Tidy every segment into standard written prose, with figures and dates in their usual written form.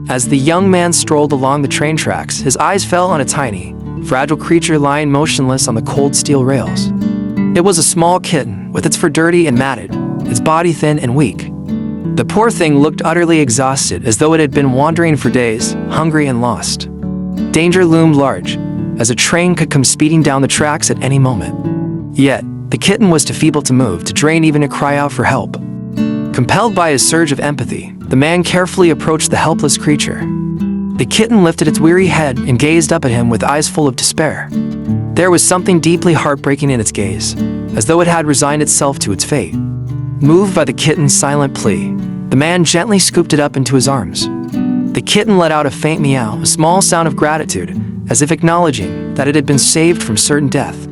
As the young man strolled along the train tracks, his eyes fell on a tiny, fragile creature lying motionless on the cold steel rails. It was a small kitten, with its fur dirty and matted, its body thin and weak. The poor thing looked utterly exhausted, as though it had been wandering for days, hungry and lost. Danger loomed large, as a train could come speeding down the tracks at any moment. Yet, the kitten was too feeble to move, to drain even to cry out for help. Compelled by a surge of empathy, the man carefully approached the helpless creature. The kitten lifted its weary head and gazed up at him with eyes full of despair. There was something deeply heartbreaking in its gaze, as though it had resigned itself to its fate. Moved by the kitten's silent plea, the man gently scooped it up into his arms. The kitten let out a faint meow, a small sound of gratitude, as if acknowledging that it had been saved from certain death.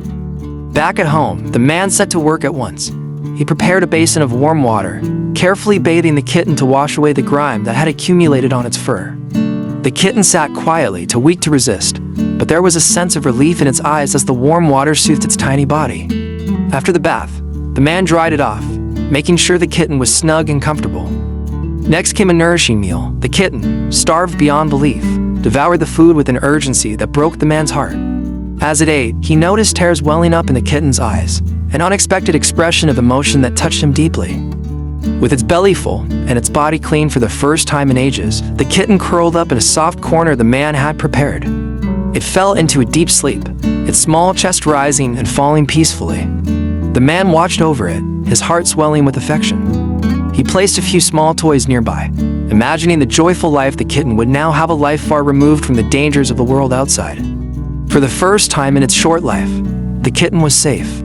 Back at home, the man set to work at once. He prepared a basin of warm water, carefully bathing the kitten to wash away the grime that had accumulated on its fur. The kitten sat quietly, too weak to resist, but there was a sense of relief in its eyes as the warm water soothed its tiny body. After the bath, the man dried it off, making sure the kitten was snug and comfortable. Next came a nourishing meal. The kitten, starved beyond belief, devoured the food with an urgency that broke the man's heart. As it ate, he noticed tears welling up in the kitten's eyes, an unexpected expression of emotion that touched him deeply. With its belly full and its body clean for the first time in ages, the kitten curled up in a soft corner the man had prepared. It fell into a deep sleep, its small chest rising and falling peacefully. The man watched over it, his heart swelling with affection. He placed a few small toys nearby, imagining the joyful life the kitten would now have, a life far removed from the dangers of the world outside. For the first time in its short life, the kitten was safe.